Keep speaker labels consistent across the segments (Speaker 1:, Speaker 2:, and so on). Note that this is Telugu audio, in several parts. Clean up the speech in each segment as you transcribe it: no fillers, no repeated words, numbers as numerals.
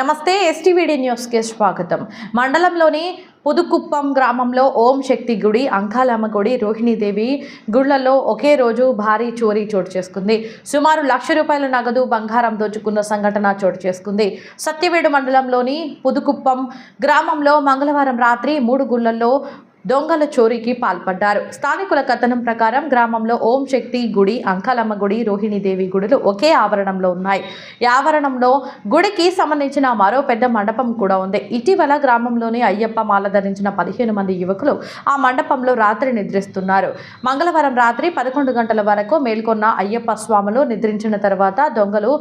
Speaker 1: నమస్తే ఎస్టీవీడీ న్యూస్ కి స్వాగతం. మండలంలోని పుదుకుప్పం గ్రామంలో ఓం శక్తి గుడి, అంకాలమ్మ గుడి, రోహిణీదేవి గుళ్లలో ఒకే రోజు భారీ చోరీ చోటు చేసుకుంది. సుమారు ₹1,00,000 నగదు, బంగారం దోచుకున్న సంఘటన చోటు చేసుకుంది. సత్యవేడు మండలంలోని పుదుకుప్పం గ్రామంలో మంగళవారం రాత్రి 3 గుళ్లలో దొంగల చోరీకి పాల్పడ్డారు. స్థానికుల కథనం ప్రకారం గ్రామంలో ఓం శక్తి గుడి, అంకాలమ్మ గుడి, రోహిణీదేవి గుడులు ఒకే ఆవరణంలో ఉన్నాయి. ఈ ఆవరణంలో గుడికి సంబంధించిన మరో పెద్ద మండపం కూడా ఉంది. ఇటీవల గ్రామంలోని అయ్యప్ప మాల ధరించిన 15 మంది యువకులు ఆ మండపంలో రాత్రి నిద్రిస్తున్నారు. మంగళవారం రాత్రి 11 గంటల వరకు మేల్కొన్న అయ్యప్ప స్వాములు నిద్రించిన తర్వాత దొంగలు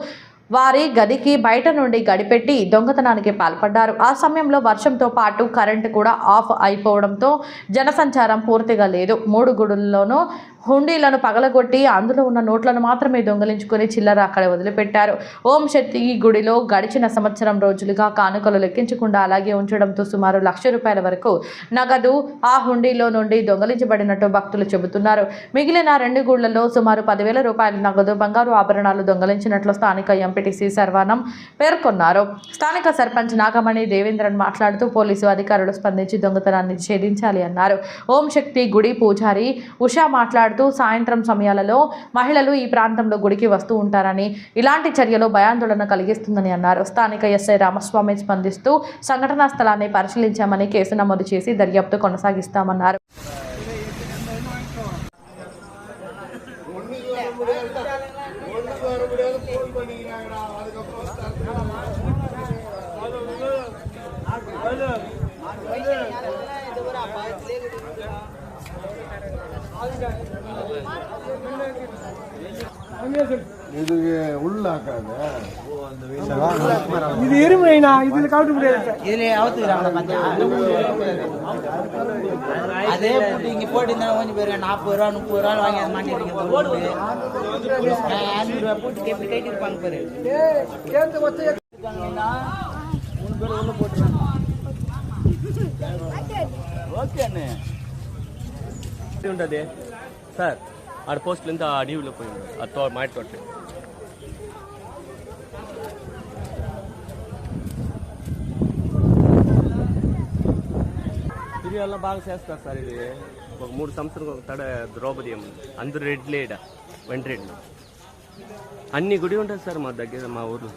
Speaker 1: వారి గదికి బయట నుండి గడిపెట్టి దొంగతనానికి పాల్పడ్డారు. ఆ సమయంలో వర్షంతో పాటు కరెంటు కూడా ఆఫ్ అయిపోవడంతో జనసంచారం పూర్తిగా లేదు. 3 గుడుల్లోనూ హుండీలను పగలగొట్టి అందులో ఉన్న నోట్లను మాత్రమే దొంగలించుకుని చిల్లర అక్కడ వదిలిపెట్టారు. ఓం శక్తి గుడిలో గడిచిన సంవత్సరం రోజులుగా కానుకలు లెక్కించకుండా అలాగే ఉంచడంతో సుమారు ₹1,00,000 వరకు నగదు ఆ హుండీలో నుండి దొంగలించబడినట్టు భక్తులు చెబుతున్నారు. మిగిలిన 2 గుళ్లలో సుమారు ₹10,000 నగదు, బంగారు ఆభరణాలు దొంగలించినట్లు స్థానిక ఎంపీటీసీ శర్వానం పేర్కొన్నారు. స్థానిక సర్పంచ్ నాగమణి దేవేంద్రన్ మాట్లాడుతూ పోలీసు అధికారులు స్పందించి దొంగతనాన్ని ఛేదించాలి అన్నారు. ఓం శక్తి గుడి పూజారి ఉషా మాట్లాడుతూ సాయంత్రం సమయాలలో మహిళలు ఈ ప్రాంతంలో గుడికి వస్తూ ఉంటారని, ఇలాంటి చర్యలు భయాందోళన కలిగిస్తుందని అన్నారు. స్థానిక ఎస్ఐ రామస్వామి స్పందిస్తూ సంఘటనా స్థలాన్ని పరిశీలించామని, కేసు నమోదు చేసి దర్యాప్తు కొనసాగిస్తామన్నారు.
Speaker 2: இது உள்ள
Speaker 3: இது எருமைனா இதுல கவுட்டு முடியாது.
Speaker 4: இதுல அவுத்துறாங்க கொஞ்சம் அதே போட்டு இங்க போட்டுனா கொஞ்சம் பேர் ₹40 ₹30 வாங்கி அது மாட்டிருக்கீங்க. ₹500 போட்டு கேப்பி கைட்டு இருப்பாங்க பாரு.
Speaker 3: கேந்து வச்சு
Speaker 4: இருக்காங்கன்னா 3 பேர் உள்ள போட்டுறாங்க. ఓకే అన్న
Speaker 5: ఉంటుంది సార్. ఆడ పోస్టులు ఎంత అడవిలో పోయి ఉంటుంది ఆ మాటి తోట. తిరిగి బాగా చేస్తారు సార్. ఇది ఒక 3 సంవత్సరాలకు ఒక తడ ద్రౌపది అందరూ రెడ్ లేడ వెంట రెడ్ అన్ని గుడి ఉంటుంది సార్ మా దగ్గర, మా ఊర్లో.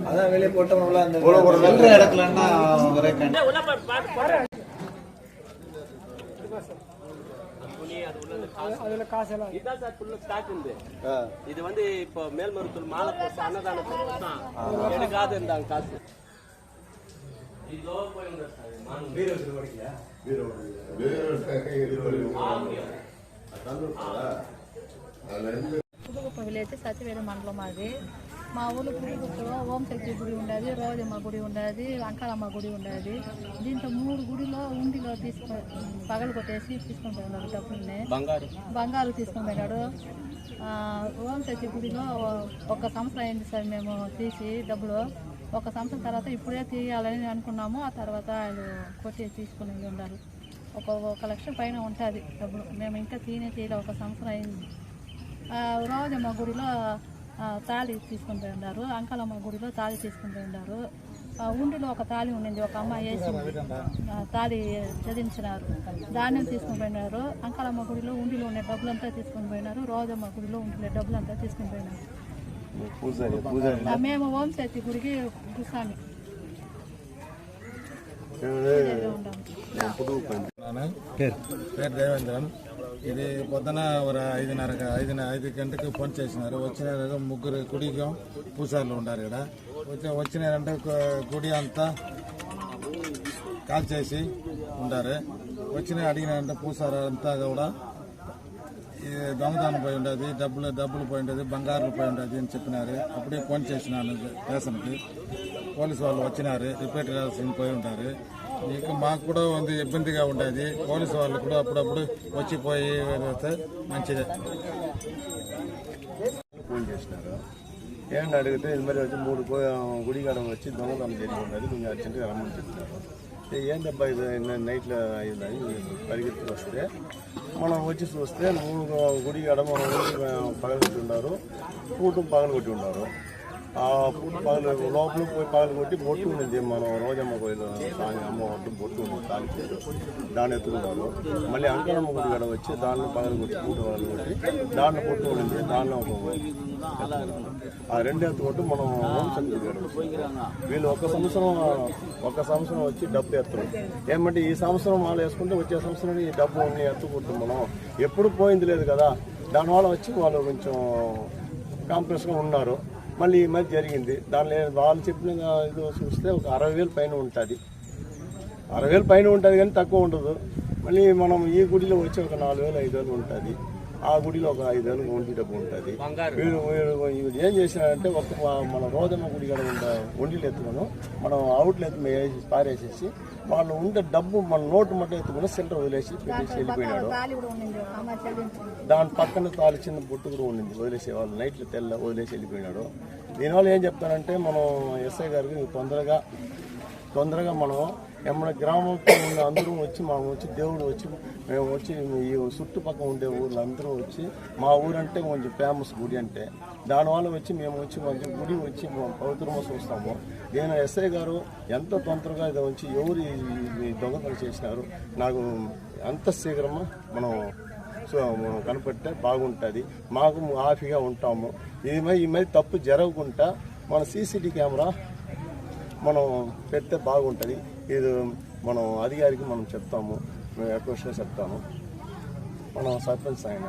Speaker 2: அதான் வெளியே போட்டோம்ல அந்த இடத்துலன்னா
Speaker 5: இது வந்து இப்போ மேல்மருத்தூர் மாலை போட்டு அன்னதானம் எடுக்காது இருந்தாங்க காசு.
Speaker 6: పుదుకుప్పం విలేజ్ సత్యవేడు మండలం. అది మా ఊళ్ళో పుదుకుప్పలో ఓం శక్తి గుడి ఉండేది, రోజమ్మ గుడి ఉండేది, అంకాలమ్మ గుడి ఉండేది. దీంట్లో 3 గుడిలో ఉండిలో పగలు కొట్టేసి తీసుకొని పోయినాడు డబ్బుల్ని, బంగారు తీసుకొని పోయినాడు. ఓం శక్తి గుడిలో 1 సంవత్సరం అయింది సార్ మేము తీసి డబ్బులు. 1 సంవత్సరం తర్వాత ఇప్పుడే తీయాలని అనుకున్నాము. ఆ తర్వాత వాళ్ళు కొట్టి తీసుకుని ఉన్నారు. 1,00,000 పైన ఉంటుంది డబ్బులు. మేము ఇంకా తీయలే, 1 సంవత్సరం అయింది. రోజమ్మ గుడిలో తాళి తీసుకుని పోయి ఉన్నారు, అంకాలమ్మ గుడిలో తాళి తీసుకుని పోయి ఉన్నారు. ఉండిలో ఒక తాళి ఉండింది, ఒక అమ్మాయి వేసింది, తాళి చదివించినారు, ధాన్యం తీసుకుని పోయినారు. అంకాలమ్మ గుడిలో ఉండిలో ఉండే డబ్బులంతా తీసుకుని పోయినారు. రోజమ్మ గుడిలో ఉండే డబ్బులంతా తీసుకుని పోయినారు. మేము ఓం శక్తి గుడికి గుసామి
Speaker 2: పేరు దేవేంద్రన్. ఇది పొద్దున 5 గంటకి ఫోన్ చేసినారు. వచ్చిన 3 గుడికి పూజారులు ఉన్నారు. ఇక్కడ వచ్చినారంటే గుడి అంతా కాల్ చేసి ఉండారు. వచ్చిన అడిగినారంటే పూజారు అంతా కూడా ఈ దొంగతనం పోయి ఉండదు, డబ్బులు పోయి ఉండదు, బంగారులు పోయి ఉండదు అని చెప్పినారు. అప్పుడే ఫోన్ చేసినాను స్టేషన్కి. పోలీసు వాళ్ళు వచ్చినారు, రిపేర్ చేయాల్సింది పోయి ఉంటారు. ఇక మాకు కూడా ఉంది ఇబ్బందిగా ఉండేది. పోలీసు వాళ్ళు కూడా అప్పుడప్పుడు వచ్చిపోయి వెళ్తే మంచిదే.
Speaker 7: ఫోన్ చేసినారు, ఏమన్నా అడిగితే ఇది మరి వచ్చి 3 గుడిగాడం వచ్చి దొంగతనం జరిగి ఉన్నది, కొంచెం అర్జెంట్గా రమ్మని చెప్తున్నారు. ఏంటబ్బా ఇది నైట్లో అయిందని పరిగెత్తుకు వస్తే మనం వచ్చి చూస్తే 3 గుడిగాడ మనం పగలగొట్టి ఉన్నారు, పూటం పగలగొట్టి ఉన్నారు. ఆ పూట లోపల పోయి పగలగొట్టి బొట్టు ఉండింది, మనం రోజమ్మ కోయిలు అమ్మ ఒట్టు బొట్టు ఉంది తాలిపోయారు, దాన్ని ఎత్తుకున్నారు. మళ్ళీ అంకరమ్మ గుడి కాడ వచ్చి దాన్ని పగలగొట్టి పూట పగలగొట్టి దాంట్లో పొట్టు ఉండింది, దానిలో ఆ 2 ఎత్తుకొట్టు మనం హోంశక్తి వీళ్ళు ఒక సంవత్సరం వచ్చి డబ్బు ఎత్తరు. ఏమంటే ఈ సంవత్సరం వాళ్ళు వేసుకుంటే వచ్చే సంవత్సరం ఈ డబ్బు ఉన్ని ఎత్తుకుంటాం. మనం ఎప్పుడు పోయింది లేదు కదా, దానివల్ల వచ్చి వాళ్ళు కొంచెం కాంప్లెక్స్గా ఉన్నారు. మళ్ళీ ఈ మధ్య జరిగింది, దానిలో వాళ్ళు చెప్పిన ఇది చూస్తే ఒక 60,000 పైన ఉంటుంది. 60,000 పైన ఉంటుంది కానీ తక్కువ ఉండదు. మళ్ళీ మనం ఈ గుడిలో వచ్చి ఒక 4,000 5,000 ఉంటుంది, ఆ గుడిలో ఒక 5,000 ఒంటి డబ్బు ఉంటుంది. వీళ్ళు ఏం చేసినారంటే మన రోజమ్మ గుడి కాడ ఉండే ఒంటిలు ఎత్తుకొని మనం అవుట్లు ఎత్తుకుని పారేసేసి వాళ్ళు ఉండే డబ్బు మన నోటు మట్ట ఎత్తుకుని సెంటర్ వదిలేసి పెట్టేసి వెళ్ళిపోయినాడు. దాని పక్కన తాలి చిన్న బొట్టు కూడా ఉండింది, వదిలేసే వాళ్ళు నైట్లో తెల్ల వదిలేసి వెళ్ళిపోయినాడు. దీనివల్ల ఏం చెప్తానంటే మనం ఎస్ఐ గారికి తొందరగా మనం ఏమన్నా గ్రామంతో ఉన్న అందరూ వచ్చి మనం వచ్చి దేవుడు వచ్చి మేము వచ్చి ఈ చుట్టుపక్కల ఉండే ఊర్లు అందరూ వచ్చి మా ఊరంటే కొంచెం ఫేమస్ గుడి అంటే దానివల్ల వచ్చి మేము వచ్చి కొంచెం గుడి వచ్చి పవిత్రంగా చూస్తాము. నేను ఎస్ఐ గారు ఎంత తొందరగా ఇది వచ్చి ఎవరు ఈ దొంగతనం చేసినారు నాకు అంత శీఘ్రమా మనం కనపడితే బాగుంటుంది, మాకు హాఫీగా ఉంటాము. ఈ మధ్య తప్పు జరగకుండా మన సీసీటీవీ కెమెరా మనం పెడితే బాగుంటుంది. ఇది మనం అధికారికి మనం చెప్తాము, మేము రిక్వెస్ట్గా చెప్తాము. మనం సర్పంచ్ ఆయన